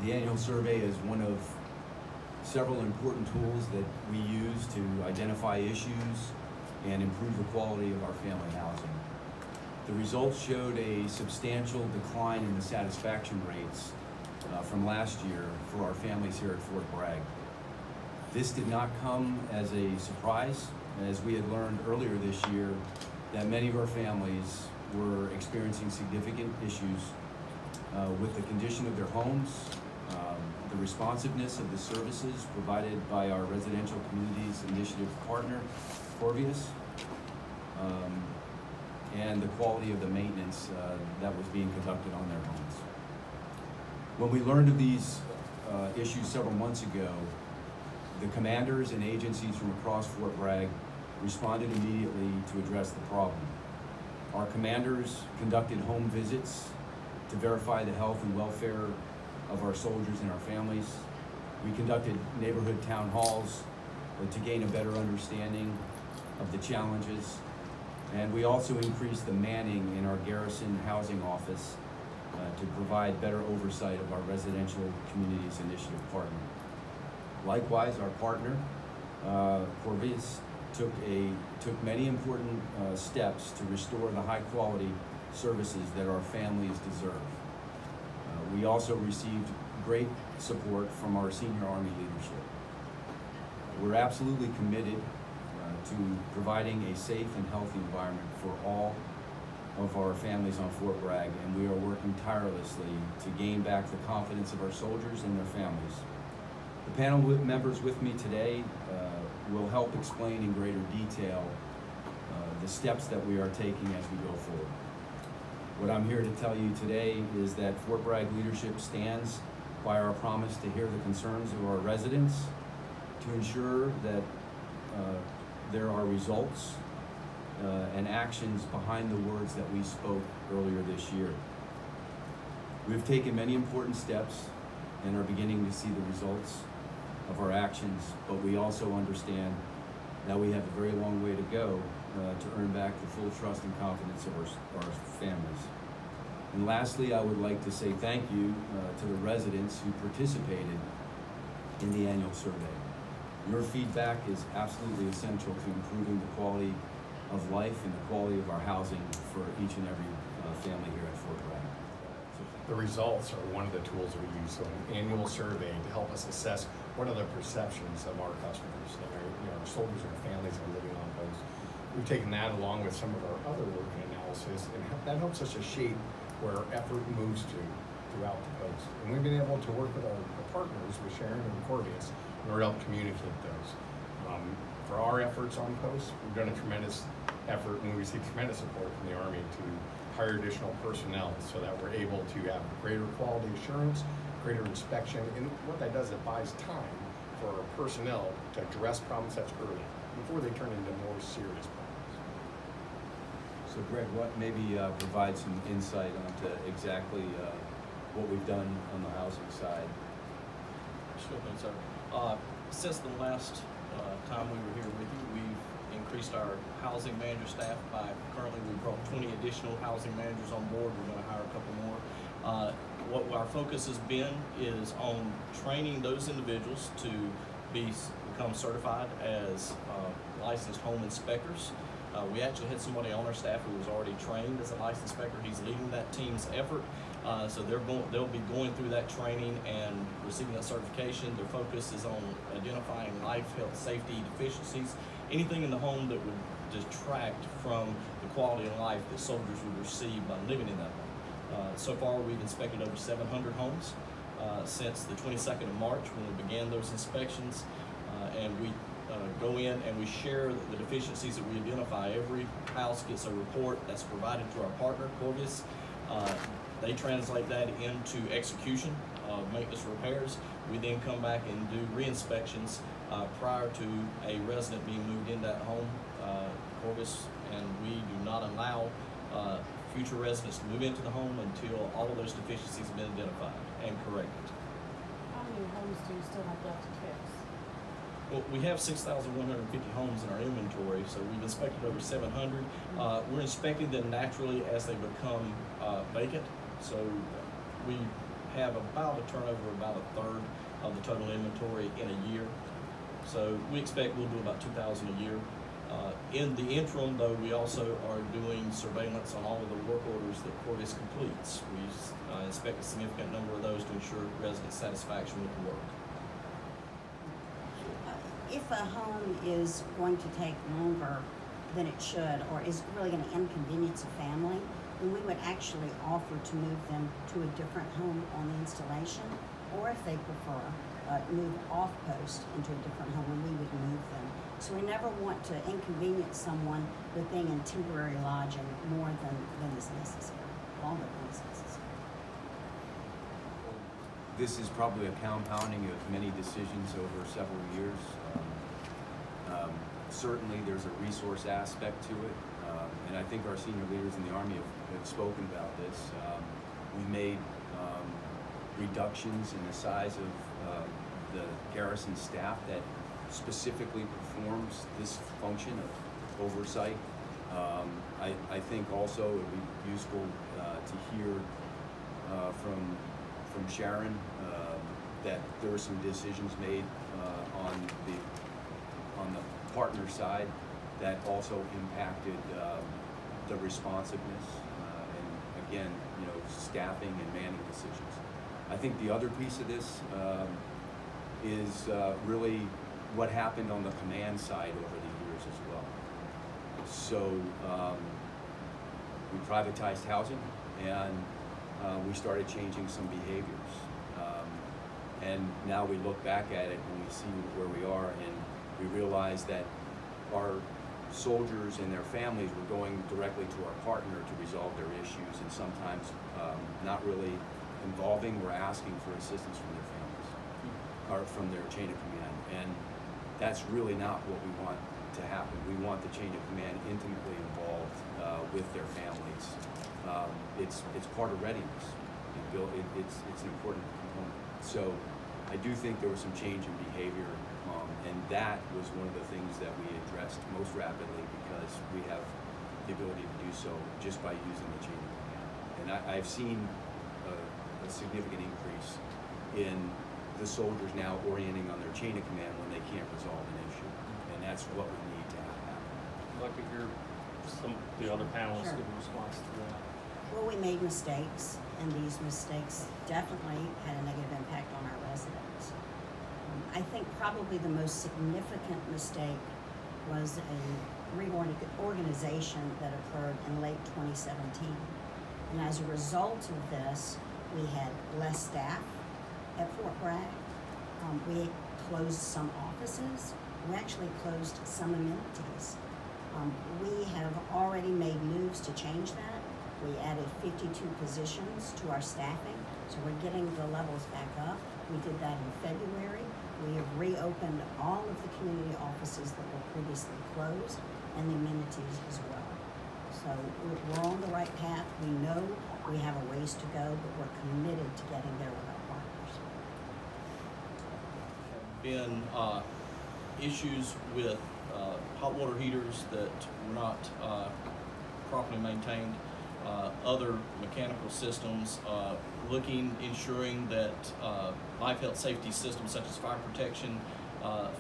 The annual survey is one of several important tools that we use to identify issues and improve the quality of our family housing. The results showed a substantial decline in the satisfaction rates from last year for our families here at Fort Bragg. This did not come as a surprise, as we had learned earlier this year that many of our families were experiencing significant issues with the condition of their homes, the responsiveness of the services provided by our Residential Communities Initiative partner, Corvius, and the quality of the maintenance that was being conducted on their homes. When we learned of these issues several months ago, the commanders and agencies from across Fort Bragg responded immediately to address the problem. Our commanders conducted home visits to verify the health and welfare of our soldiers and our families. We conducted neighborhood town halls to gain a better understanding of the challenges. And we also increased the manning in our Garrison Housing Office to provide better oversight of our Residential Communities Initiative partner. Likewise, our partner, Corvius, took many important steps to restore the high quality services that our families deserve. We also received great support from our senior Army leadership. We're absolutely committed to providing a safe and healthy environment for all of our families on Fort Bragg, and we are working tirelessly to gain back the confidence of our soldiers and their families. The panel members with me today will help explain in greater detail the steps that we are taking as we go forward. What I'm here to tell you today is that Fort Bragg leadership stands by our promise to hear the concerns of our residents, to ensure that there are results and actions behind the words that we spoke earlier this year. We've taken many important steps and are beginning to see the results of our actions, but we also understand that we have a very long way to go to earn back the full trust and confidence of our families. And lastly, I would like to say thank you to the residents who participated in the annual survey. Your feedback is absolutely essential to improving the quality of life and the quality of our housing for each and every family here at Fort Bragg. The results are one of the tools we use, so an annual survey to help us assess what are the perceptions of our customers, and our soldiers and our families that are living on post. We've taken that along with some of our other work and analysis, and that helps us to shape where our effort moves to throughout the post. And we've been able to work with our partners, with Sharon and Corvius, in order to help communicate those. For our efforts on post, we've done a tremendous effort, and we receive tremendous support from the Army to hire additional personnel so that we're able to have greater quality assurance, greater inspection, and what that does, it buys time for our personnel to address problems that's early before they turn into more serious problems. So Greg, what maybe provide some insight onto exactly what we've done on the housing side? Sure thing, sir. Since the last time we were here with you, we've increased our housing manager staff by, currently we've brought 20 additional housing managers on board. We're going to hire a couple more. What our focus has been is on training those individuals to become certified as licensed home inspectors. We actually had somebody on our staff who was already trained as a licensed inspector. He's leading that team's effort. So they'll be going through that training and receiving that certification. Their focus is on identifying life, health, safety deficiencies, anything in the home that would detract from the quality of life that soldiers would receive by living in that home. So far, we've inspected over 700 homes since the 22nd of March when we began those inspections, and we go in and we share the deficiencies that we identify. Every house gets a report that's provided to our partner, Corvius. They translate that into execution of maintenance repairs. We then come back and do re-inspections prior to a resident being moved in that home, Corvius, and we do not allow future residents to move into the home until all of those deficiencies have been identified and corrected. How many homes do you still have left to fix? Well, we have 6,150 homes in our inventory, so we've inspected over 700. We're inspecting them naturally as they become vacant. So we have about a turnover of about a third of the total inventory in a year. So we expect we'll do about 2,000 a year. In the interim, though, we also are doing surveillance on all of the work orders that Corvus completes. We inspect a significant number of those to ensure resident satisfaction with the work. If a home is going to take longer than it should, or is really going to inconvenience a family, then we would actually offer to move them to a different home on the installation, or if they prefer, move off post into a different home, and we would move them. So we never want to inconvenience someone with being in temporary lodging more than is necessary, longer than is necessary. This is probably a compounding of many decisions over several years. Certainly there's a resource aspect to it, and I think our senior leaders in the Army have spoken about this. We made reductions in the size of the garrison staff that specifically performs this function of oversight. I think also it would be useful to hear from Sharon that there were some decisions made on the partner side that also impacted the responsiveness and again, staffing and manning decisions. I think the other piece of this is really what happened on the command side over the years as well. So we privatized housing and we started changing some behaviors. And now we look back at it and we see where we are, and we realize that our soldiers and their families were going directly to our partner to resolve their issues, and sometimes not really involving or asking for assistance from their families or from their chain of command. And that's really not what we want to happen. We want the chain of command intimately involved with their families. It's part of readiness. It's an important component. So I do think there was some change in behavior, and that was one of the things that we addressed most rapidly because we have the ability to do so just by using the chain of command. And I've seen a significant increase in the soldiers now orienting on their chain of command when they can't resolve an issue, and that's what we need to have happen. I'd like to hear some of the other panelists Sure. give a response to that. Well, we made mistakes, and these mistakes definitely had a negative impact on our residents. I think probably the most significant mistake was a reorganization that occurred in late 2017. And as a result of this, we had less staff at Fort Bragg. We closed some offices. We actually closed some amenities. We have already made moves to change that. We added 52 positions to our staffing, so we're getting the levels back up. We did that in February. We have reopened all of the community offices that were previously closed, and the amenities as well. So we're on the right path. We know we have a ways to go, but we're committed to getting there with our partners. Been issues with hot water heaters that were not properly maintained, other mechanical systems, ensuring that life health safety systems such as fire protection,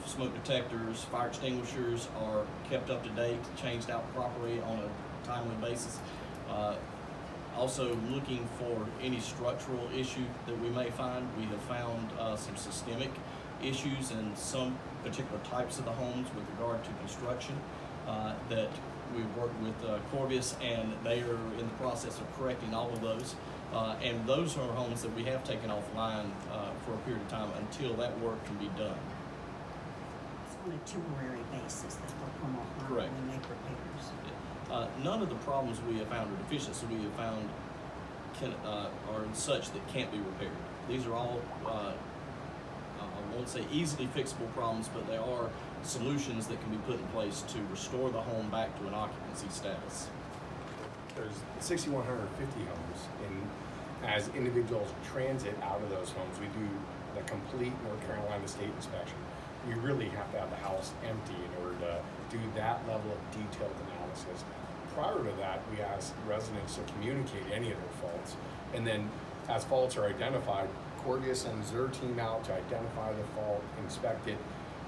smoke detectors, fire extinguishers are kept up to date, changed out properly on a timely basis. Also looking for any structural issue that we may find. We have found some systemic issues in some particular types of the homes with regard to construction that we've worked with Corvus, and they are in the process of correcting all of those. And those are homes that we have taken offline for a period of time until that work can be done. It's on a temporary basis that we'll come offline Correct. when we make repairs. None of the problems we have found or deficiencies we have found are such that can't be repaired. These are all, I won't say easily fixable problems, but they are solutions that can be put in place to restore the home back to an occupancy status. There's 6,150 homes, and as individuals transit out of those homes, we do the complete North Carolina state inspection. We really have to have the house empty in order to do that level of detailed analysis. Prior to that, we ask residents to communicate any of their faults, and then as faults are identified, Cordia sends their team out to identify the fault, inspect it,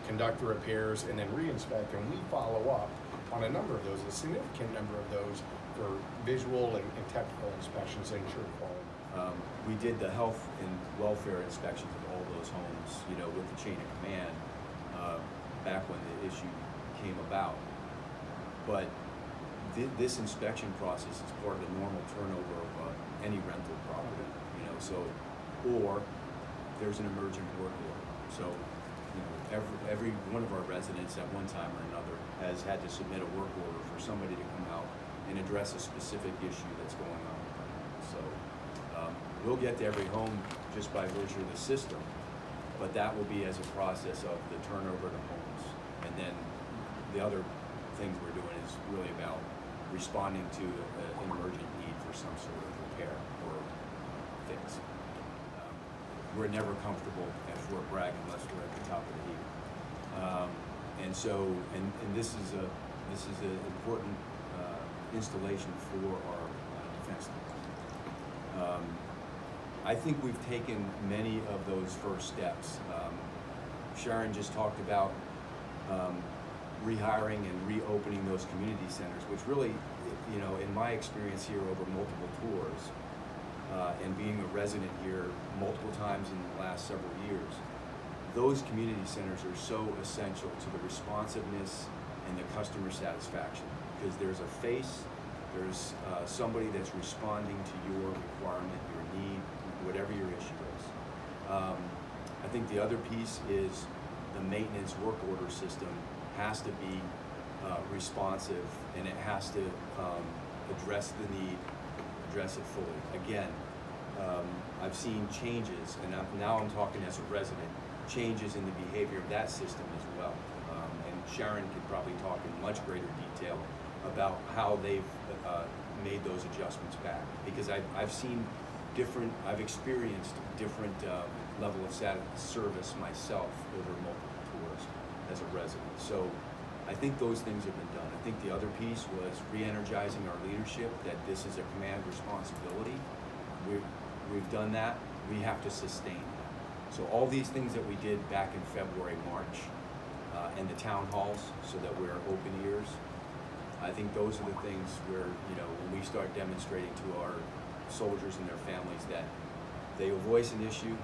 conduct the repairs, and then re-inspect, and we follow up on a number of those, a significant number of those, for visual and technical inspections to ensure quality. We did the health and welfare inspections of all those homes, you know, with the chain of command, back when the issue came about. But this inspection process is part of the normal turnover of any rental property, you know, so, or there's an emergent work order. So, you know, every one of our residents at one time or another has had to submit a work order for somebody to come out and address a specific issue that's going on. So, we'll get to every home just by virtue of the system, but that will be as a process of the turnover to homes. And then the other things we're doing is really about responding to an emergent need for some sort of repair or fix. We're never comfortable at Fort Bragg unless we're at the top of the heap. And so, and this is an important installation for our defense team. I think we've taken many of those first steps. Sharon just talked about rehiring and reopening those community centers, which really, you know, in my experience here over multiple tours, and being a resident here multiple times in the last several years, those community centers are so essential to the responsiveness and the customer satisfaction, because there's a face, there's somebody that's responding to your requirement, your need, whatever your issue is. I think the other piece is the maintenance work order system has to be responsive, and it has to address the need, address it fully. Again, I've seen changes, and now I'm talking as a resident, changes in the behavior of that system as well. And Sharon could probably talk in much greater detail about how they've made those adjustments back, because I've seen different, I've experienced different level of service myself over multiple tours as a resident. So I think those things have been done. I think the other piece was re-energizing our leadership, that this is a command responsibility. We've done that. We have to sustain that. So all these things that we did back in February, March, and the town halls, so that we're open ears, I think those are the things where, you know, when we start demonstrating to our soldiers and their families that they will voice an issue,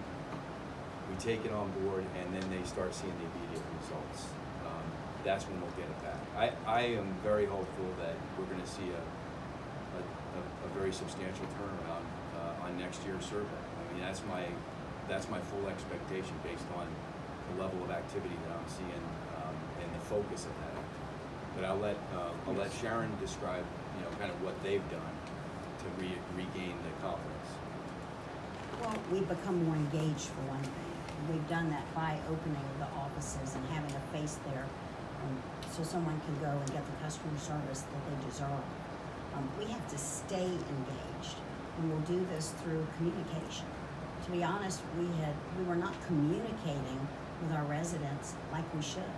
we take it on board, and then they start seeing the immediate results. That's when we'll get it back. I am very hopeful that we're going to see a very substantial turnaround on next year's survey. I mean, that's my full expectation based on the level of activity that I'm seeing and the focus of that activity. But I'll let Sharon describe, you know, kind of what they've done to regain the confidence. Well, we've become more engaged, for one thing. We've done that by opening the offices and having a face there, so someone can go and get the customer service that they deserve. We have to stay engaged, and we'll do this through communication. To be honest, we were not communicating with our residents like we should.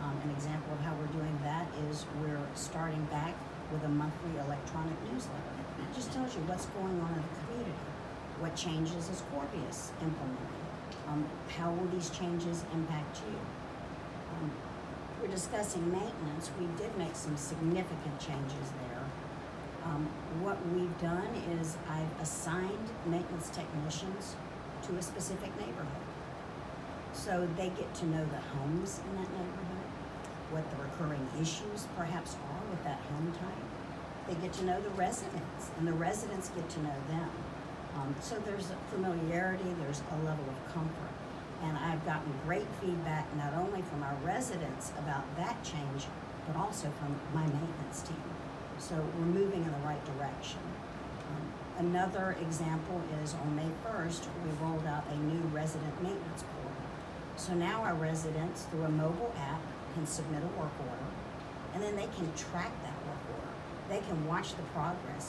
An example of how we're doing that is we're starting back with a monthly electronic newsletter. It just tells you what's going on in the community. What changes is Corvius implementing? How will these changes impact you? We're discussing maintenance. We did make some significant changes there. What we've done is I've assigned maintenance technicians to a specific neighborhood. So they get to know the homes in that neighborhood, what the recurring issues perhaps are with that home type. They get to know the residents, and the residents get to know them. So there's a familiarity, there's a level of comfort. And I've gotten great feedback not only from our residents about that change, but also from my maintenance team. So we're moving in the right direction. Another example is on May 1st, we rolled out a new resident maintenance portal. So now our residents, through a mobile app, can submit a work order, and then they can track that work order. They can watch the progress